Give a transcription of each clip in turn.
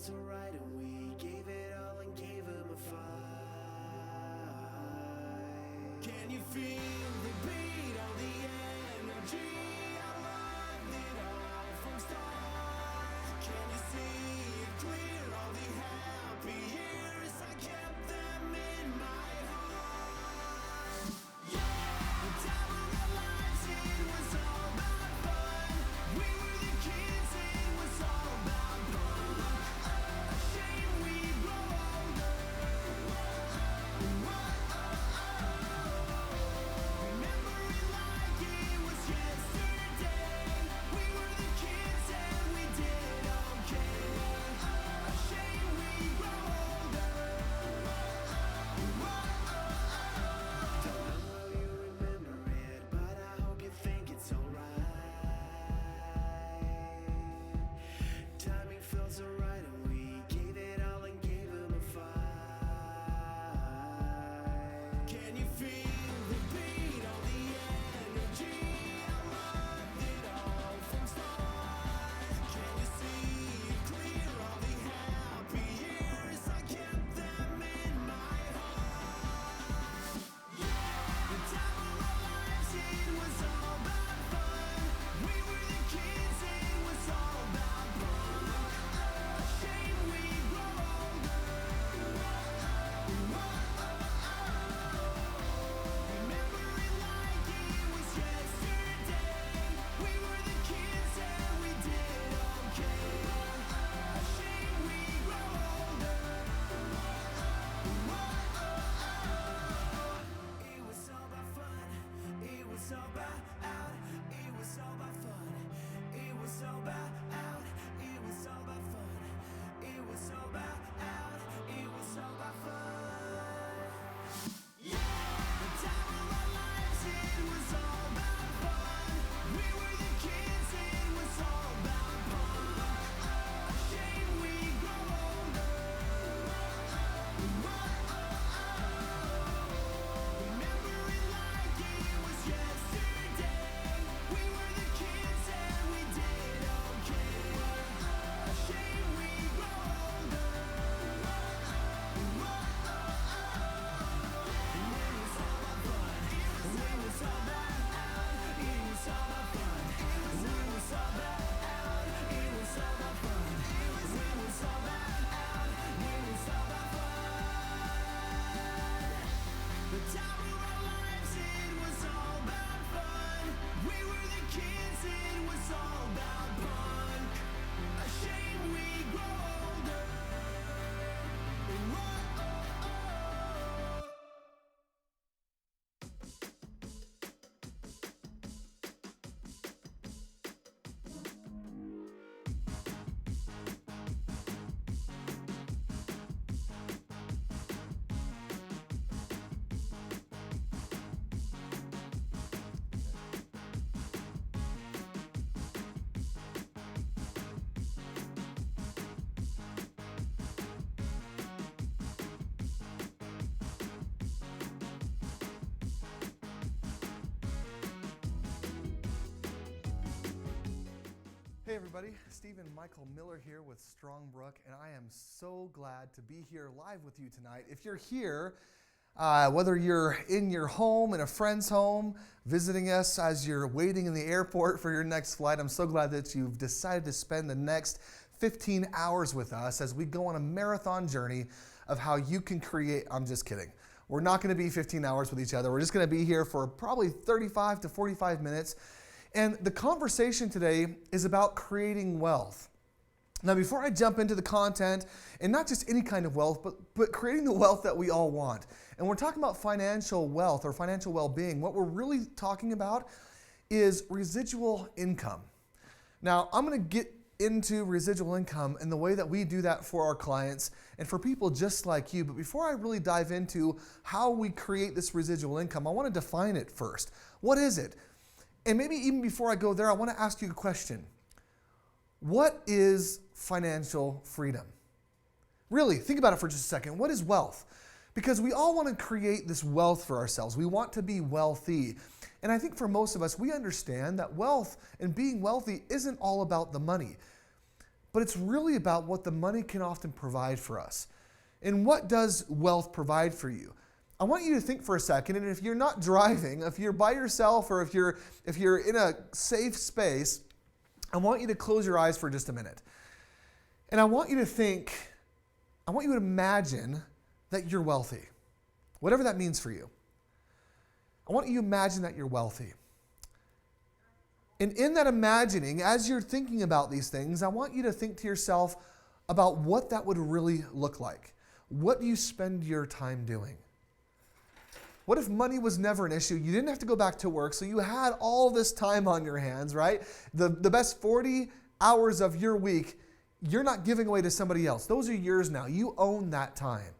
so right, and we gave it all and gave him a fight. Can you feel the beat of the energy? I loved it all from start. Can you see it clear? All the happy years, I kept them in my heart. Yeah, the time of our lives, it was all about fun. We were the kids, it was all about fun. A shame we grow older. Remember it like it was yesterday. We were the kids and we did okay. A shame we grow older. Don't know how you remember it, but I hope you think it's alright. Timing felt so right, and we gave it all and gave him a fight. Can you feel the beat of the energy? I loved it all from start. Can you see it clear? All the happy years, I kept them in my heart. The time of our lives, it was all about fun. We were the kids, it was all about fun. A shame we grow older. Remember it like it was yesterday. We were the kids and we did okay. A shame we grow older. It was all about fun. It was all about out. It was all about fun. It was all about out. It was all about fun. It was all about out. It was all about fun. Yeah, the time of our lives, it was all about fun. We were the kids, it was all about fun. A shame we grow older. Remember it like it was yesterday. We were the kids and we did okay. A shame we grow older. It was all about fun. It was all about out. It was all about fun. It was all about out. It was all about fun. It was all about out. It was all about fun. The time of our lives, it was all about fun. We were the kids, it was all about punk. A shame we grow older. Hey everybody, Stephen Michael Miller here with Strongbrook, and I am so glad to be here live with you tonight. If you're here, whether you're in your home, in a friend's home, visiting us as you're waiting in the airport for your next flight, I'm so glad that you've decided to spend the next 15 hours with us as we go on a marathon journey of how you can create. I'm just kidding. We're not going to be 15 hours with each other. We're just going to be here for probably 35 to 45 minutes. And the conversation today is about creating wealth. Now, before I jump into the content, and not just any kind of wealth, but creating the wealth that we all want. And we're talking about financial wealth or financial well-being. What we're really talking about is residual income. Now, I'm going to get into residual income and the way that we do that for our clients and for people just like you. But before I really dive into how we create this residual income, I want to define it first. What is it? And maybe even before I go there, I want to ask you a question. What is financial freedom? Really, think about it for just a second. What is wealth? Because we all want to create this wealth for ourselves. We want to be wealthy. And I think for most of us, we understand that wealth and being wealthy isn't all about the money. but it's really about what the money can often provide for us. And what does wealth provide for you? I want you to think for a second, and if you're not driving, if you're by yourself, or if you're in a safe space, I want you to close your eyes for just a minute. And I want you to imagine that you're wealthy, whatever that means for you. I want you to imagine that you're wealthy. And in that imagining, as you're thinking about these things, I want you to think to yourself about what that would really look like. What do you spend your time doing? What if money was never an issue? You didn't have to go back to work, so you had all this time on your hands, right? The best 40 hours of your week, you're not giving away to somebody else. Those are yours now. You own that time.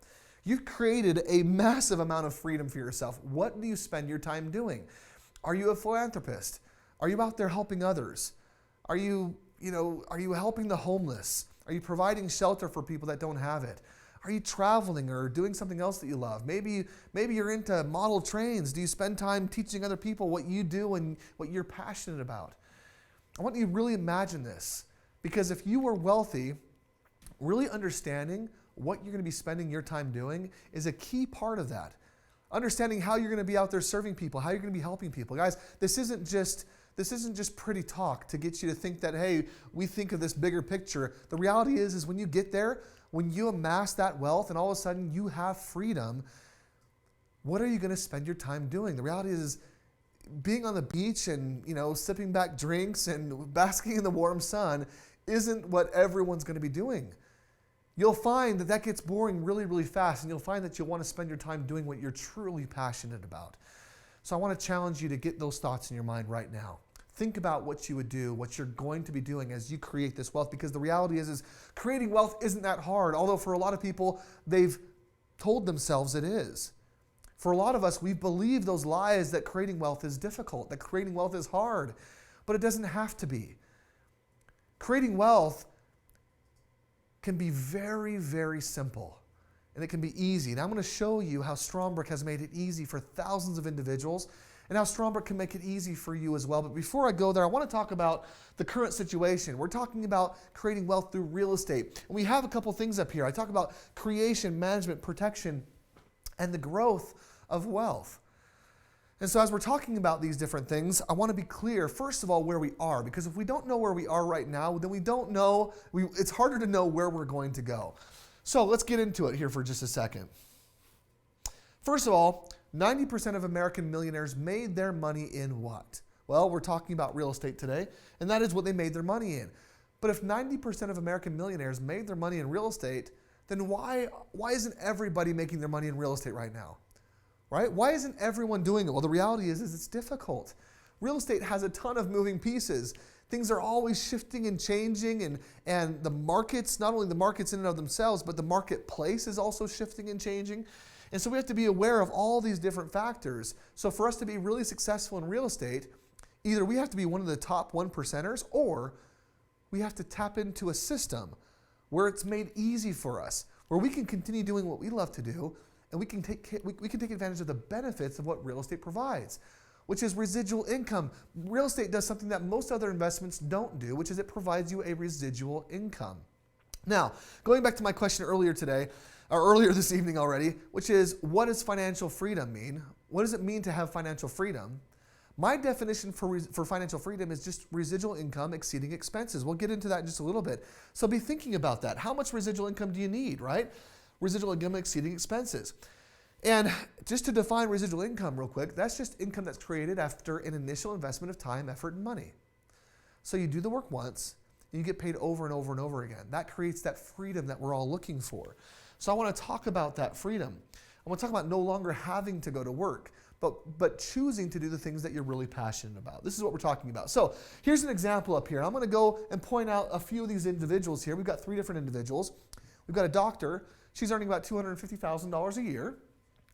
You've created a massive amount of freedom for yourself. What do you spend your time doing? Are you a philanthropist? Are you out there helping others? Are you helping the homeless? Are you providing shelter for people that don't have it? Are you traveling or doing something else that you love? Maybe you're into model trains. Do you spend time teaching other people what you do and what you're passionate about? I want you to really imagine this, because if you were wealthy, really understanding what you're going to be spending your time doing is a key part of that. Understanding how you're going to be out there serving people, how you're going to be helping people. Guys, this isn't just pretty talk to get you to think that, hey, we think of this bigger picture. The reality is when you get there, when you amass that wealth and all of a sudden you have freedom, what are you going to spend your time doing? The reality is being on the beach and, sipping back drinks and basking in the warm sun isn't what everyone's going to be doing. You'll find that gets boring really, really fast, and you'll find that you'll want to spend your time doing what you're truly passionate about. So I want to challenge you to get those thoughts in your mind right now. Think about what you would do, what you're going to be doing as you create this wealth, because the reality is creating wealth isn't that hard, although for a lot of people, they've told themselves it is. For a lot of us, we believe those lies that creating wealth is difficult, that creating wealth is hard, but it doesn't have to be. Creating wealth can be very, very simple, and it can be easy. And I'm going to show you how Strongbrook has made it easy for thousands of individuals, and how Strongbrook can make it easy for you as well. But before I go there, I want to talk about the current situation. We're talking about creating wealth through real estate. And we have a couple things up here. I talk about creation, management, protection, and the growth of wealth. And so as we're talking about these different things, I want to be clear, first of all, where we are. Because if we don't know where we are right now, then it's harder to know where we're going to go. So let's get into it here for just a second. First of all, 90% of American millionaires made their money in what? Well, we're talking about real estate today, and that is what they made their money in. But if 90% of American millionaires made their money in real estate, then why isn't everybody making their money in real estate right now? Right? Why isn't everyone doing it? Well, the reality is it's difficult. Real estate has a ton of moving pieces. Things are always shifting and changing, and the markets, not only the markets in and of themselves, but the marketplace is also shifting and changing. And so we have to be aware of all these different factors. So for us to be really successful in real estate, either we have to be one of the top 1%ers, or we have to tap into a system where it's made easy for us, where we can continue doing what we love to do, and we can take advantage of the benefits of what real estate provides, which is residual income. Real estate does something that most other investments don't do, which is it provides you a residual income. Now, going back to my question earlier this evening already, which is, what does financial freedom mean? What does it mean to have financial freedom? My definition for financial freedom is just residual income exceeding expenses. We'll get into that in just a little bit. So be thinking about that. How much residual income do you need, right? Residual income exceeding expenses. And just to define residual income real quick, that's just income that's created after an initial investment of time, effort, and money. So you do the work once, and you get paid over and over and over again. That creates that freedom that we're all looking for. So I want to talk about that freedom. I want to talk about no longer having to go to work, but choosing to do the things that you're really passionate about. This is what we're talking about. So here's an example up here. I'm going to go and point out a few of these individuals here. We've got 3 different individuals. We've got a doctor. She's earning about $250,000 a year.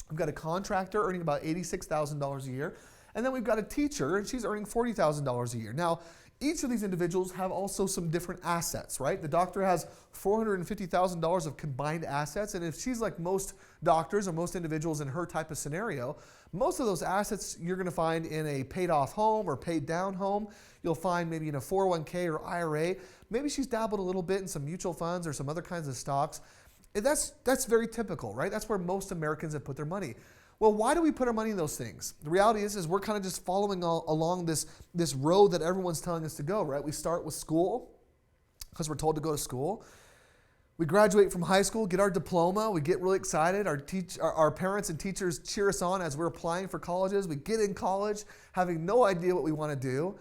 We've got a contractor earning about $86,000 a year. And then we've got a teacher, and she's earning $40,000 a year. Now, each of these individuals have also some different assets, right? The doctor has $450,000 of combined assets, and if she's like most doctors or most individuals in her type of scenario, most of those assets you're going to find in a paid-off home or paid-down home. You'll find maybe in a 401k or IRA. Maybe she's dabbled a little bit in some mutual funds or some other kinds of stocks. And that's very typical, right? That's where most Americans have put their money. Well, why do we put our money in those things? The reality is we're kind of just following along this road that everyone's telling us to go, right? We start with school because we're told to go to school. We graduate from high school, get our diploma. We get really excited. Our parents and teachers cheer us on as we're applying for colleges. We get in college having no idea what we want to do.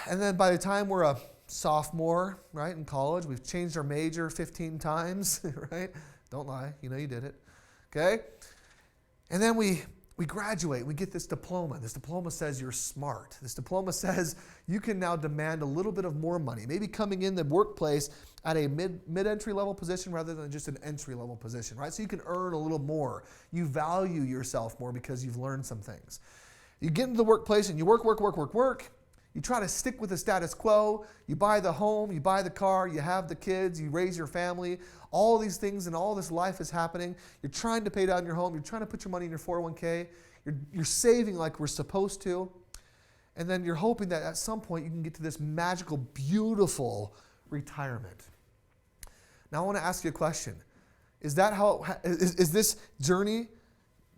And then by the time we're a sophomore, right, in college, we've changed our major 15 times, right? Don't lie. You know you did it. Okay? And then we graduate, we get this diploma. This diploma says you're smart. This diploma says you can now demand a little bit of more money, maybe coming in the workplace at a mid-entry level position rather than just an entry level position, right? So you can earn a little more. You value yourself more because you've learned some things. You get into the workplace and you work. You try to stick with the status quo. You buy the home, you buy the car, you have the kids, you raise your family. All these things and all this life is happening. You're trying to pay down your home. You're trying to put your money in your 401k. You're saving like we're supposed to. And then you're hoping that at some point you can get to this magical, beautiful retirement. Now I want to ask you a question. Is this journey,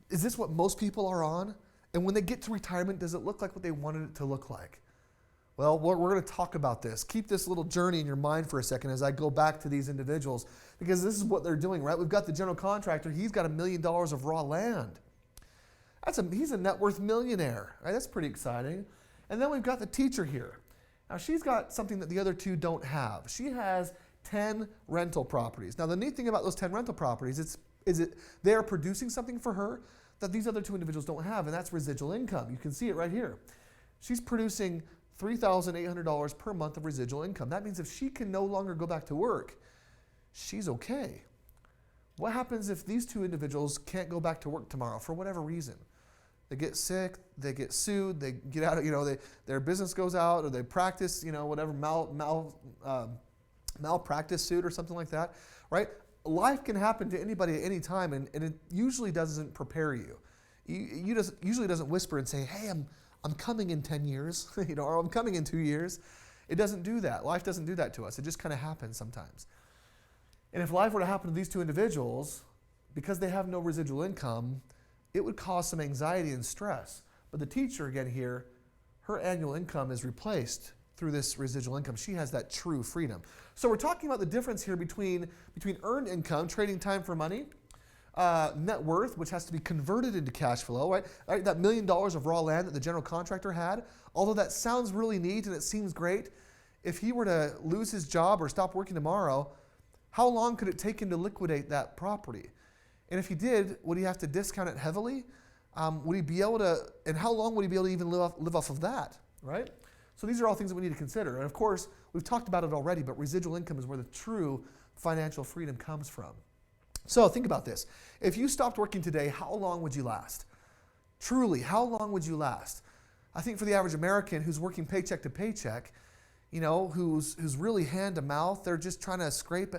is this what most people are on? And when they get to retirement, does it look like what they wanted it to look like? Well, we're going to talk about this. Keep this little journey in your mind for a second as I go back to these individuals, because this is what they're doing, right? We've got the general contractor. He's got $1 million of raw land. He's a net worth millionaire, right? That's pretty exciting. And then we've got the teacher here. Now, she's got something that the other two don't have. She has 10 rental properties. Now, the neat thing about those 10 rental properties is they are producing something for her that these other two individuals don't have, and that's residual income. You can see it right here. She's producing $3,800 per month of residual income. That means if she can no longer go back to work, she's okay. What happens if these two individuals can't go back to work tomorrow for whatever reason? They get sick, they get sued, they get out of, their business goes out, or they practice, whatever malpractice suit or something like that, right? Life can happen to anybody at any time, and it usually doesn't prepare you. Usually doesn't whisper and say, hey, I'm coming in 10 years, or I'm coming in 2 years. It doesn't do that. Life doesn't do that to us. It just kind of happens sometimes. And if life were to happen to these two individuals, because they have no residual income, it would cause some anxiety and stress. But the teacher, again here, her annual income is replaced through this residual income. She has that true freedom. So we're talking about the difference here between earned income, trading time for money, net worth, which has to be converted into cash flow, right? That $1 million of raw land that the general contractor had, although that sounds really neat and it seems great, if he were to lose his job or stop working tomorrow, how long could it take him to liquidate that property? And if he did, would he have to discount it heavily? Would he be able to, and how long would he be able to even live off of that, right? So these are all things that we need to consider. And of course, we've talked about it already, but residual income is where the true financial freedom comes from. So think about this. If you stopped working today, how long would you last? Truly, how long would you last? I think for the average American who's working paycheck to paycheck, who's really hand to mouth, they're just trying to scrape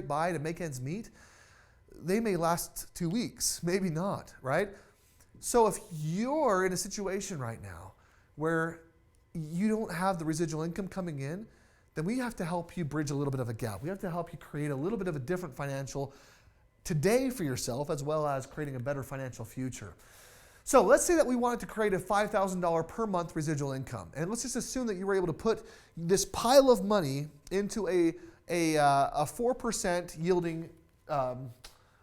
by to make ends meet, they may last 2 weeks, maybe not, right? So if you're in a situation right now where you don't have the residual income coming in, then we have to help you bridge a little bit of a gap. We have to help you create a little bit of a different financial today for yourself, as well as creating a better financial future. So let's say that we wanted to create a $5,000 per month residual income. And let's just assume that you were able to put this pile of money into a 4% yielding,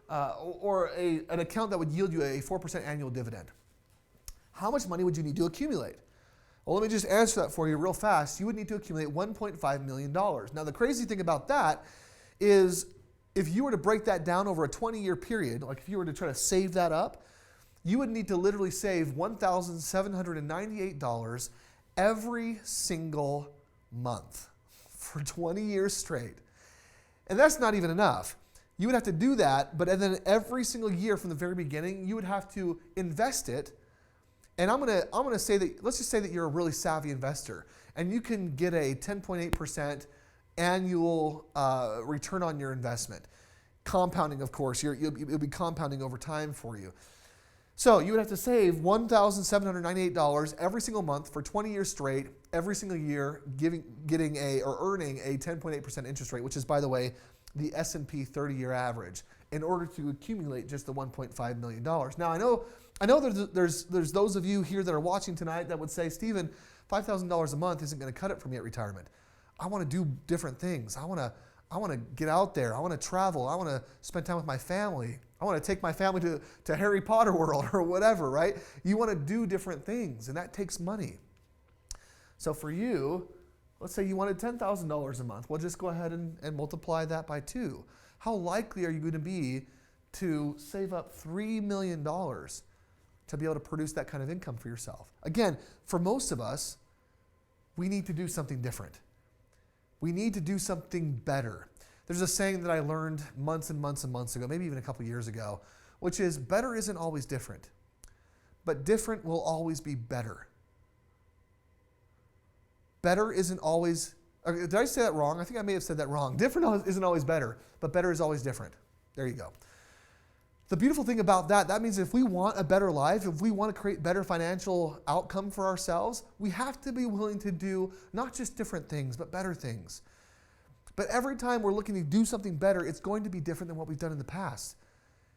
or an account that would yield you a 4% annual dividend. How much money would you need to accumulate? Well, let me just answer that for you real fast. You would need to accumulate $1.5 million. Now, the crazy thing about that is if you were to break that down over a 20-year period, like if you were to try to save that up, you would need to literally save $1,798 every single month for 20 years straight. And that's not even enough. You would have to do that, but then every single year from the very beginning, you would have to invest it And I'm gonna say that, let's just say that you're a really savvy investor and you can get a 10.8% annual return on your investment. Compounding, of course, you'll be compounding over time for you. So you would have to save $1,798 every single month for 20 years straight, every single year, earning a 10.8% interest rate, which is, by the way, the S&P 30-year average, in order to accumulate just the $1.5 million. Now, I know there's those of you here that are watching tonight that would say, Stephen, $5,000 a month isn't going to cut it for me at retirement. I want to do different things. I want to get out there. I want to travel. I want to spend time with my family. I want to take my family to Harry Potter World or whatever, right? You want to do different things, and that takes money. So for you, let's say you wanted $10,000 a month. Well, just go ahead and multiply that by 2. How likely are you going to be to save up $3 million to be able to produce that kind of income for yourself? Again, for most of us, we need to do something different. We need to do something better. There's a saying that I learned months and months and months ago, maybe even a couple years ago, which is better isn't always different, but different will always be better. Better isn't always, did I say that wrong? I think I may have said that wrong. Different isn't always better, but better is always different. There you go. The beautiful thing about that means if we want a better life, if we want to create better financial outcome for ourselves, we have to be willing to do not just different things, but better things. But every time we're looking to do something better, it's going to be different than what we've done in the past.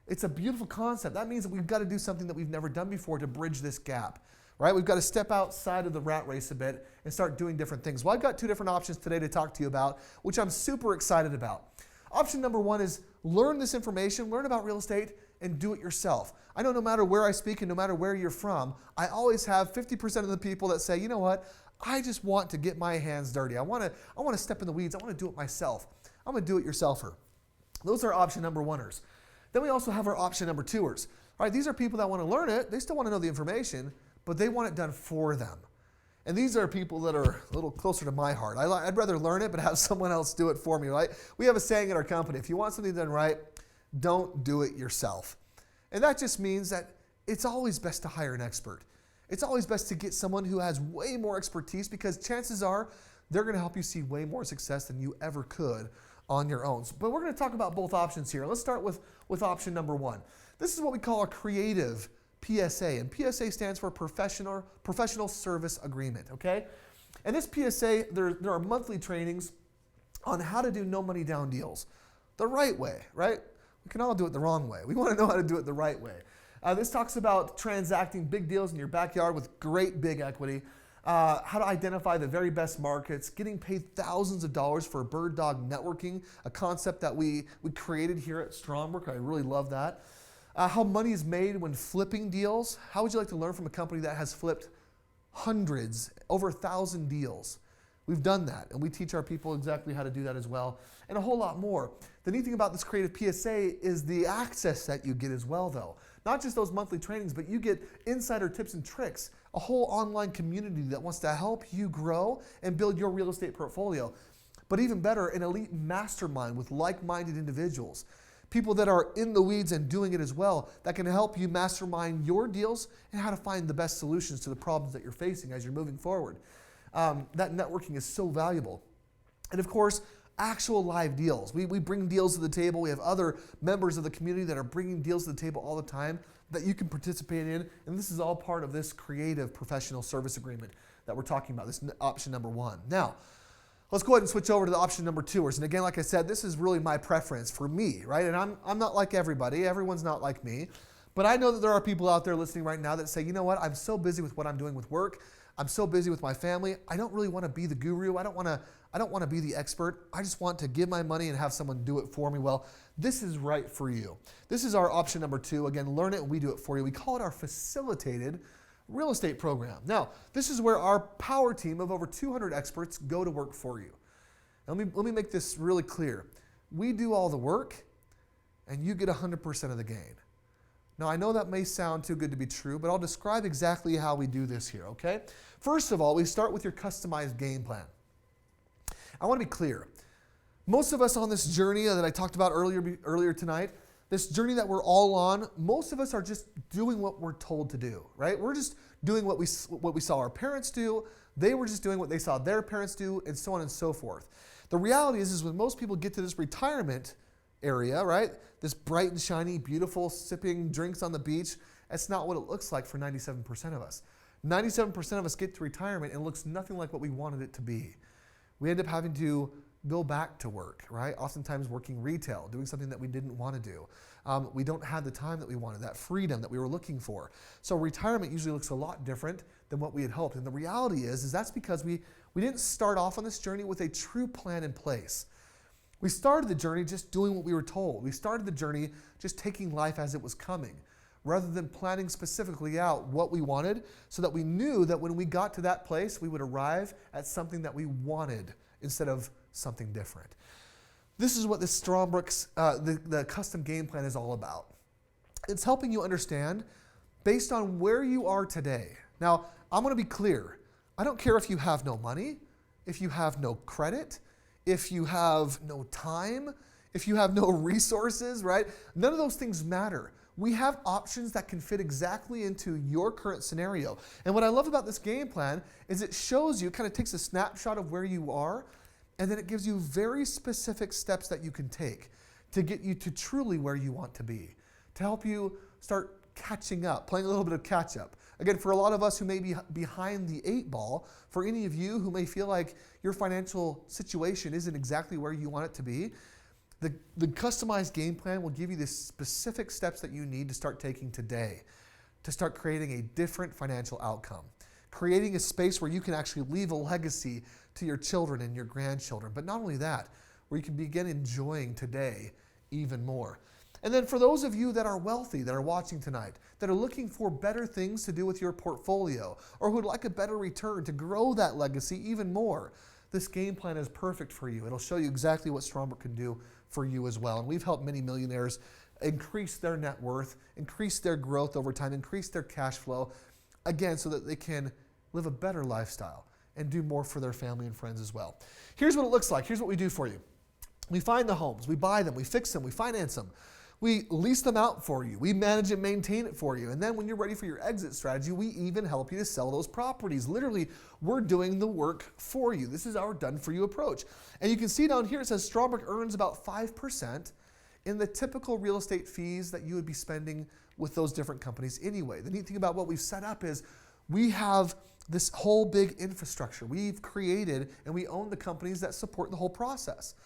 It's a beautiful concept. That means that we've got to do something that we've never done before to bridge this gap, right? We've got to step outside of the rat race a bit and start doing different things. Well, I've got 2 different options today to talk to you about, which I'm super excited about. Option number 1 is learn this information, learn about real estate, and do it yourself. I know no matter where I speak and no matter where you're from, I always have 50% of the people that say, you know what, I just want to get my hands dirty. I want to step in the weeds. I want to do it myself. I'm a do-it-yourselfer. Those are option number 1ers. Then we also have our option number 2ers. All right, these are people that want to learn it. They still want to know the information, but they want it done for them. And these are people that are a little closer to my heart. I'd rather learn it, but have someone else do it for me, right? We have a saying in our company, if you want something done right, don't do it yourself. And that just means that it's always best to hire an expert. It's always best to get someone who has way more expertise, because chances are they're going to help you see way more success than you ever could on your own. But we're going to talk about both options here. Let's start with option number 1. This is what we call a creative PSA, and PSA stands for Professional Service Agreement, okay? And this PSA, there are monthly trainings on how to do no money down deals the right way, right? We can all do it the wrong way. We want to know how to do it the right way. This talks about transacting big deals in your backyard with great big equity, how to identify the very best markets, getting paid thousands of dollars for bird dog networking, a concept that we created here at Strongbrook. I really love that. How money is made when flipping deals. How would you like to learn from a company that has flipped hundreds, over 1,000 deals? We've done that, and we teach our people exactly how to do that as well, and a whole lot more. The neat thing about this creative PSA is the access that you get as well, though. Not just those monthly trainings, but you get insider tips and tricks, a whole online community that wants to help you grow and build your real estate portfolio. But even better, an elite mastermind with like-minded individuals. People that are in the weeds and doing it as well, that can help you mastermind your deals and how to find the best solutions to the problems that you're facing as you're moving forward. That networking is so valuable. And of course, actual live deals. We bring deals to the table. We have other members of the community that are bringing deals to the table all the time that you can participate in. And this is all part of this creative professional service agreement that we're talking about, this option number 1. Now, let's go ahead and switch over to the option number 2ers. And again, like I said, this is really my preference for me, right? And I'm not like everybody. Everyone's not like me. But I know that there are people out there listening right now that say, you know what? I'm so busy with what I'm doing with work. I'm so busy with my family. I don't really want to be the guru. I don't want to be the expert. I just want to give my money and have someone do it for me. Well, this is right for you. This is our option number 2. Again, learn it and we do it for you. We call it our facilitated real estate program. Now, this is where our power team of over 200 experts go to work for you. Now, let me make this really clear. We do all the work and you get 100% of the gain. Now, I know that may sound too good to be true, but I'll describe exactly how we do this here, okay? First of all, we start with your customized game plan. I want to be clear. Most of us on this journey that I talked about earlier tonight, this journey that we're all on, most of us are just doing what we're told to do, right? We're just doing what we saw our parents do. They were just doing what they saw their parents do, and so on and so forth. The reality is when most people get to this retirement area, right, this bright and shiny, beautiful, sipping drinks on the beach, that's not what it looks like for 97% of us. 97% of us get to retirement and it looks nothing like what we wanted it to be. We end up having to go back to work, right? Oftentimes working retail, doing something that we didn't want to do. We don't have the time that we wanted, that freedom that we were looking for. So retirement usually looks a lot different than what we had hoped. And the reality is that's because we didn't start off on this journey with a true plan in place. We started the journey just doing what we were told. We started the journey just taking life as it was coming, rather than planning specifically out what we wanted so that we knew that when we got to that place, we would arrive at something that we wanted instead of something different. This is what the Strongbrook's, the custom game plan is all about. It's helping you understand based on where you are today. Now, I'm going to be clear. I don't care if you have no money, if you have no credit, if you have no time, if you have no resources, right? None of those things matter. We have options that can fit exactly into your current scenario. And what I love about this game plan is it shows you, kind of takes a snapshot of where you are, and then it gives you very specific steps that you can take to get you to truly where you want to be, to help you start catching up, playing a little bit of catch up. Again, for a lot of us who may be behind the 8 ball, for any of you who may feel like your financial situation isn't exactly where you want it to be, the customized game plan will give you the specific steps that you need to start taking today to start creating a different financial outcome, creating a space where you can actually leave a legacy to your children and your grandchildren. But not only that, where you can begin enjoying today even more. And then for those of you that are wealthy, that are watching tonight, that are looking for better things to do with your portfolio, or who would like a better return to grow that legacy even more, this game plan is perfect for you. It'll show you exactly what Strongbrook can do for you as well. And we've helped many millionaires increase their net worth, increase their growth over time, increase their cash flow, again, so that they can live a better lifestyle and do more for their family and friends as well. Here's what it looks like. Here's what we do for you. We find the homes, we buy them, we fix them, we finance them. We lease them out for you. We manage and maintain it for you. And then when you're ready for your exit strategy, we even help you to sell those properties. Literally, we're doing the work for you. This is our done-for-you approach. And you can see down here, it says Strongbrook earns about 5% in the typical real estate fees that you would be spending with those different companies anyway. The neat thing about what we've set up is we have this whole big infrastructure. We've created and we own the companies that support the whole process.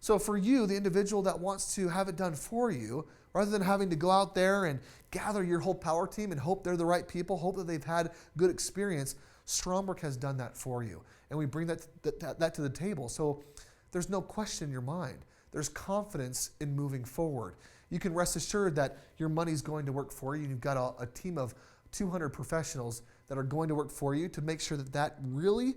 So for you, the individual that wants to have it done for you, rather than having to go out there and gather your whole power team and hope they're the right people, hope that they've had good experience, Strongbrook has done that for you. And we bring that to the table. So there's no question in your mind. There's confidence in moving forward. You can rest assured that your money's going to work for you. You've got a team of 200 professionals that are going to work for you to make sure that really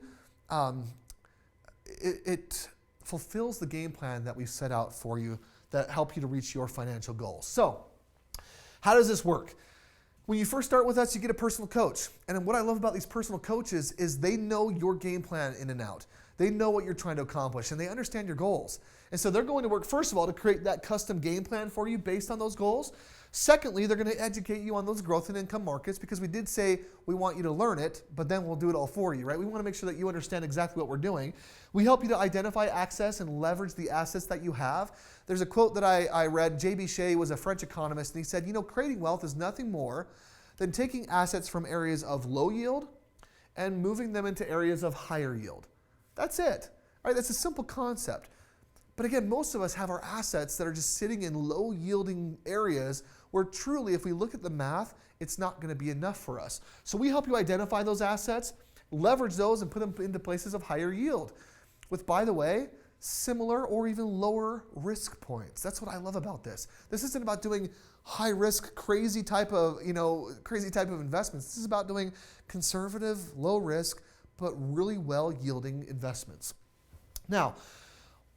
it fulfills the game plan that we've set out for you that help you to reach your financial goals. So, how does this work? When you first start with us, you get a personal coach. And what I love about these personal coaches is they know your game plan in and out. They know what you're trying to accomplish and they understand your goals. And so they're going to work, first of all, to create that custom game plan for you based on those goals. Secondly, they're going to educate you on those growth and income markets because we did say we want you to learn it, but then we'll do it all for you, right? We want to make sure that you understand exactly what we're doing. We help you to identify, access, and leverage the assets that you have. There's a quote that I read. J.B. Shea was a French economist, and he said, creating wealth is nothing more than taking assets from areas of low yield and moving them into areas of higher yield. That's it. All right, that's a simple concept. But again, most of us have our assets that are just sitting in low yielding areas where truly, if we look at the math, it's not going to be enough for us. So we help you identify those assets, leverage those, and put them into places of higher yield with, by the way, similar or even lower risk points. That's what I love about this. This isn't about doing high risk, crazy type of investments. This is about doing conservative, low risk, but really well yielding investments. Now,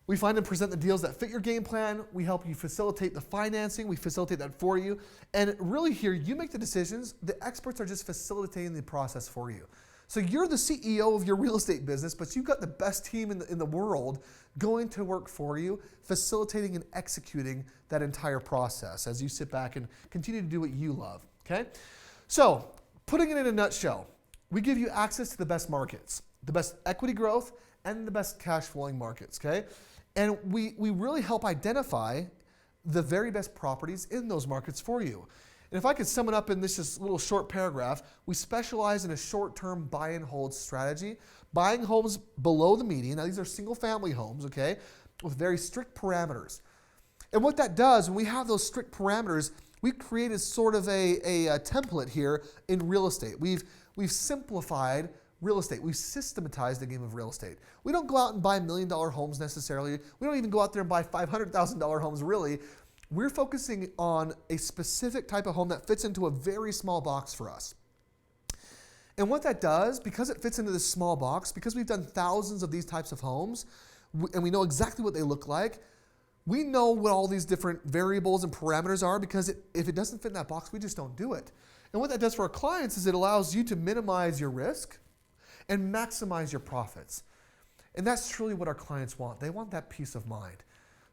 we find and present the deals that fit your game plan. We help you facilitate the financing. We facilitate that for you. And really here, you make the decisions. The experts are just facilitating the process for you. So you're the CEO of your real estate business, but you've got the best team in the world going to work for you, facilitating and executing that entire process as you sit back and continue to do what you love, okay? So Putting it in a nutshell, we give you access to the best markets, the best equity growth, and the best cash flowing markets, okay? And we really help identify the very best properties in those markets for you. And if I could sum it up in this just little short paragraph, we specialize in a short-term buy and hold strategy, buying homes below the median. Now these are single family homes, okay, with very strict parameters. And what that does, when we have those strict parameters, we've created sort of a template here in real estate. We've simplified real estate. We've systematized the game of real estate. We don't go out and buy $1 million homes necessarily. We don't even go out there and buy $500,000 homes really. We're focusing on a specific type of home that fits into a very small box for us. And what that does, because it fits into this small box, because we've done thousands of these types of homes, and we know exactly what they look like, we know what all these different variables and parameters are, because if it doesn't fit in that box, we just don't do it. And what that does for our clients is it allows you to minimize your risk and maximize your profits. And that's truly what our clients want. They want that peace of mind.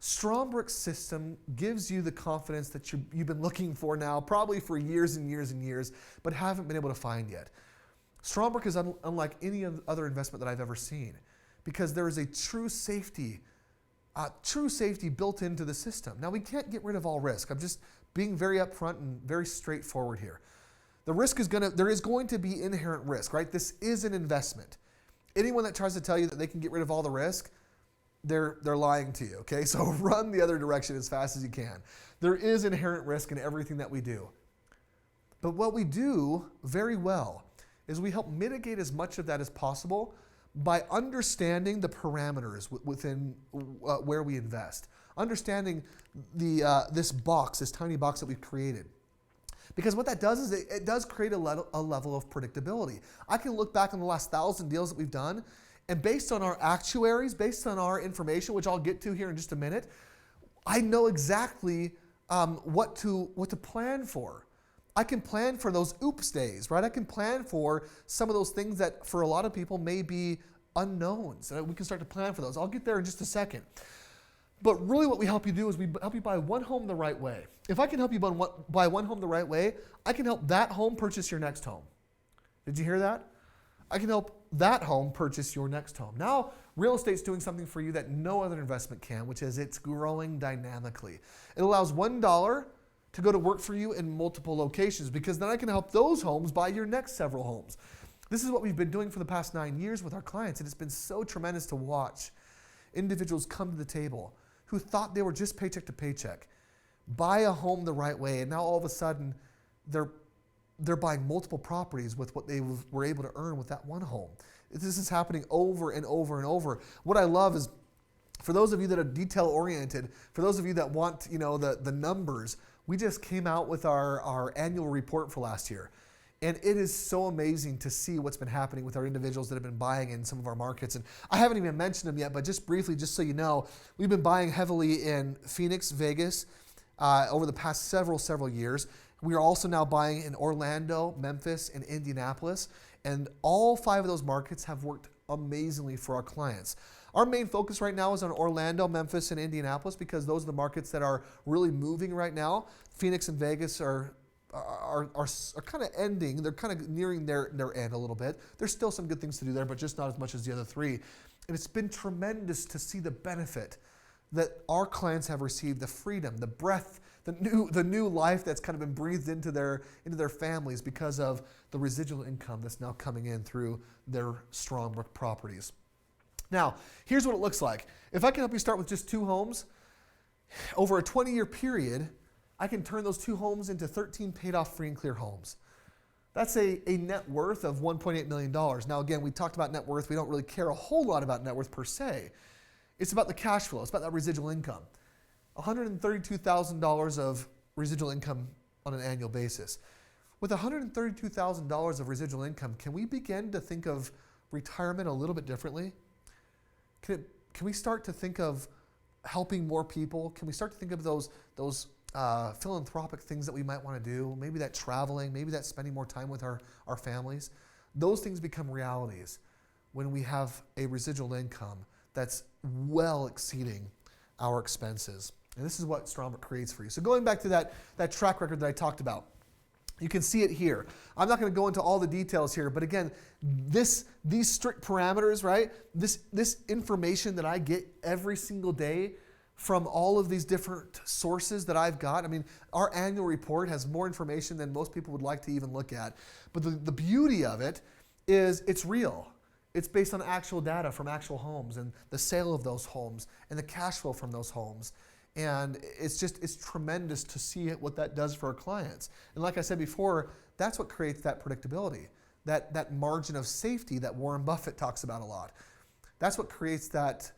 Strongbrook's system gives you the confidence that you've been looking for now, probably for years and years and years, but haven't been able to find yet. Strongbrook is unlike any other investment that I've ever seen, because there is a true safety built into the system. Now, we can't get rid of all risk. I'm just being very upfront and very straightforward here. There is going to be inherent risk, right? This is an investment. Anyone that tries to tell you that they can get rid of all the risk, they're lying to you, okay? So run the other direction as fast as you can. There is inherent risk in everything that we do. But what we do very well is we help mitigate as much of that as possible by understanding the parameters within where we invest. Understanding this tiny box that we've created. Because what that does is it does create a level of predictability. I can look back on the last 1,000 deals that we've done, and based on our actuaries, based on our information, which I'll get to here in just a minute, I know exactly what to plan for. I can plan for those oops days, right? I can plan for some of those things that for a lot of people may be unknowns. And we can start to plan for those. I'll get there in just a second. But really what we help you do is we help you buy one home the right way. If I can help you buy one home the right way, I can help that home purchase your next home. Did you hear that? I can help that home purchase your next home. Now, real estate's doing something for you that no other investment can, which is it's growing dynamically. It allows $1 to go to work for you in multiple locations, because then I can help those homes buy your next several homes. This is what we've been doing for the past 9 years with our clients, and it's been so tremendous to watch individuals come to the table who thought they were just paycheck to paycheck, buy a home the right way, and now all of a sudden they're buying multiple properties with what they were able to earn with that one home. This is happening over and over and over. What I love is, for those of you that are detail oriented, for those of you that want the numbers, we just came out with our annual report for last year. And it is so amazing to see what's been happening with our individuals that have been buying in some of our markets. And I haven't even mentioned them yet, but just briefly, just so you know, we've been buying heavily in Phoenix, Vegas, over the past several years. We are also now buying in Orlando, Memphis, and Indianapolis. And all 5 of those markets have worked amazingly for our clients. Our main focus right now is on Orlando, Memphis, and Indianapolis, because those are the markets that are really moving right now. Phoenix and Vegas are kind of ending. They're kind of nearing their end a little bit. There's still some good things to do there, but just not as much as the other 3. And it's been tremendous to see the benefit that our clients have received, the freedom, the breath, the new life that's kind of been breathed into their families because of the residual income that's now coming in through their Strongbrook properties. Now, here's what it looks like. If I can help you start with just 2 homes, over a 20-year period, I can turn those 2 homes into 13 paid off free and clear homes. That's a net worth of $1.8 million. Now, again, we talked about net worth. We don't really care a whole lot about net worth per se. It's about the cash flow. It's about that residual income. $132,000 of residual income on an annual basis. With $132,000 of residual income, can we begin to think of retirement a little bit differently? Can we start to think of helping more people? Can we start to think of those philanthropic things that we might want to do? Maybe that traveling, maybe that spending more time with our families. Those things become realities when we have a residual income that's well exceeding our expenses. And this is what Strongbrook creates for you. So going back to that track record that I talked about, You can see it here. I'm not going to go into all the details here, but again, these strict parameters, right? This information that I get every single day from all of these different sources that I've got. I mean, our annual report has more information than most people would like to even look at. But the beauty of it is it's real. It's based on actual data from actual homes and the sale of those homes and the cash flow from those homes. And it's tremendous to see what that does for our clients. And like I said before, that's what creates that predictability, that margin of safety that Warren Buffett talks about a lot. That's what creates that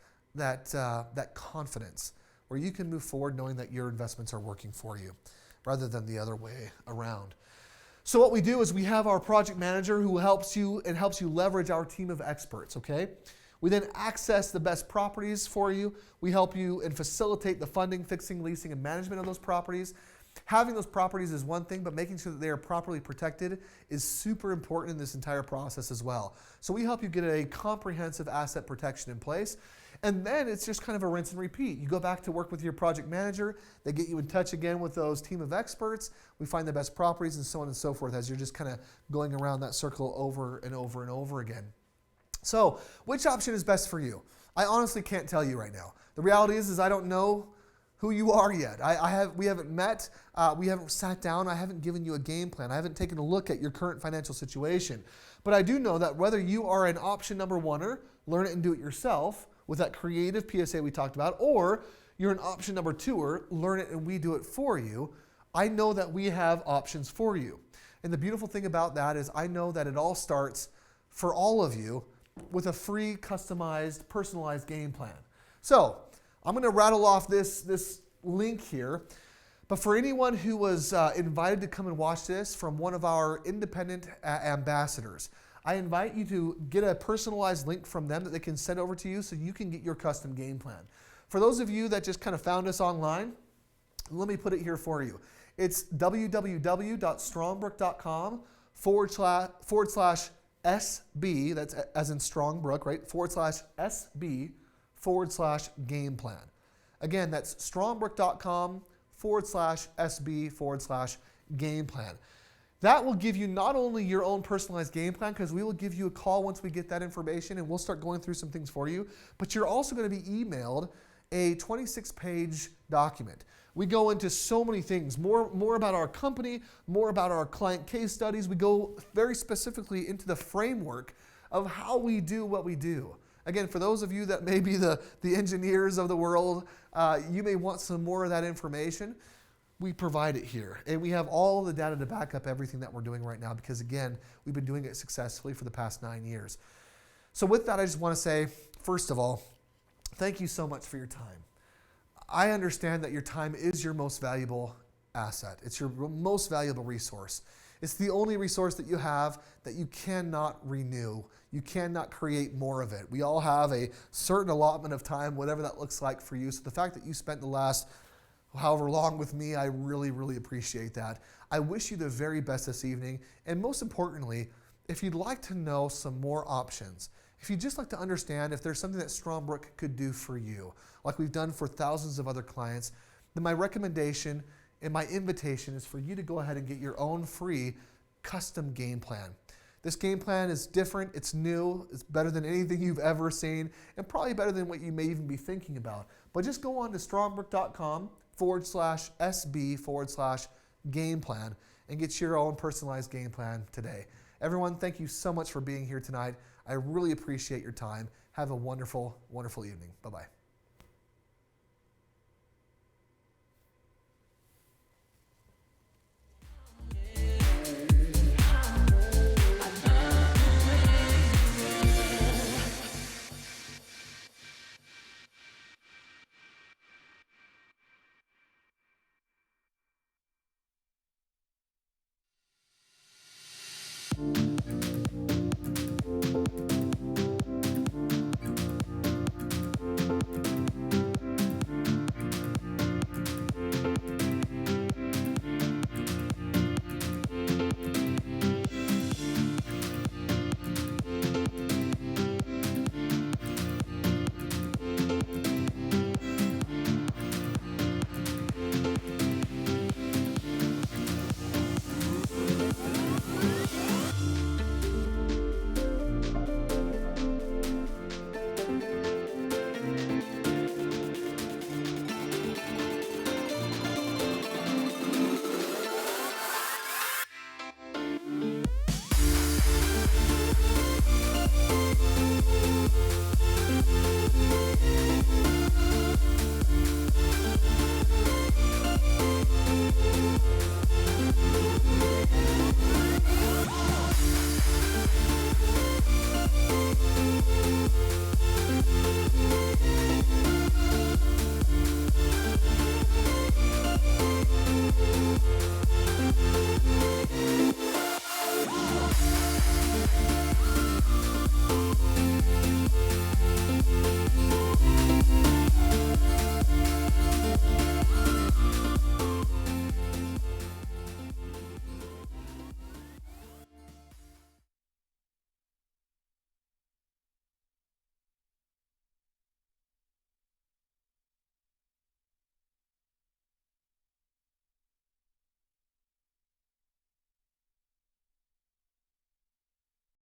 confidence where you can move forward knowing that your investments are working for you rather than the other way around. So what we do is we have our project manager who helps you leverage our team of experts, okay? We then access the best properties for you. We help you and facilitate the funding, fixing, leasing, and management of those properties. Having those properties is one thing, but making sure that they are properly protected is super important in this entire process as well. So we help you get a comprehensive asset protection in place. And then it's just kind of a rinse and repeat. You go back to work with your project manager. They get you in touch again with those team of experts. We find the best properties and so on and so forth as you're just kind of going around that circle over and over and over again. So which option is best for you? I honestly can't tell you right now. The reality is I don't know who you are yet. We haven't met. We haven't sat down. I haven't given you a game plan. I haven't taken a look at your current financial situation. But I do know that whether you are an option number oneer, learn it and do it yourself with that creative PSA we talked about, or you're an option number twoer, learn it and we do it for you, I know that we have options for you. And the beautiful thing about that is I know that it all starts for all of you with a free, customized, personalized game plan. So I'm going to rattle off this link here. But for anyone who was invited to come and watch this from one of our independent ambassadors, I invite you to get a personalized link from them that they can send over to you so you can get your custom game plan. For those of you that just kind of found us online, let me put it here for you. It's www.strongbrook.com /SB, that's as in Strongbrook, right? /SB /game plan. Again, that's strongbrook.com /SB /game plan. That will give you not only your own personalized game plan, because we will give you a call once we get that information and we'll start going through some things for you, but you're also going to be emailed a 26-page document. We go into so many things, more about our company, more about our client case studies. We go very specifically into the framework of how we do what we do. Again, for those of you that may be the engineers of the world, you may want some more of that information. We provide it here. And we have all the data to back up everything that we're doing right now because, again, we've been doing it successfully for the past 9 years. So with that, I just want to say, first of all, thank you so much for your time. I understand that your time is your most valuable asset. It's your most valuable resource. It's the only resource that you have that you cannot renew. You cannot create more of it. We all have a certain allotment of time, whatever that looks like for you. So the fact that you spent the last however long with me, I really, really appreciate that. I wish you the very best this evening. And most importantly, if you'd like to know some more options, if you'd just like to understand if there's something that Strongbrook could do for you, like we've done for thousands of other clients, then my recommendation and my invitation is for you to go ahead and get your own free custom game plan. This game plan is different, it's new, it's better than anything you've ever seen, and probably better than what you may even be thinking about. But just go on to strongbrook.com /SB /game plan and get your own personalized game plan today. Everyone, thank you so much for being here tonight. I really appreciate your time. Have a wonderful, wonderful evening. Bye-bye.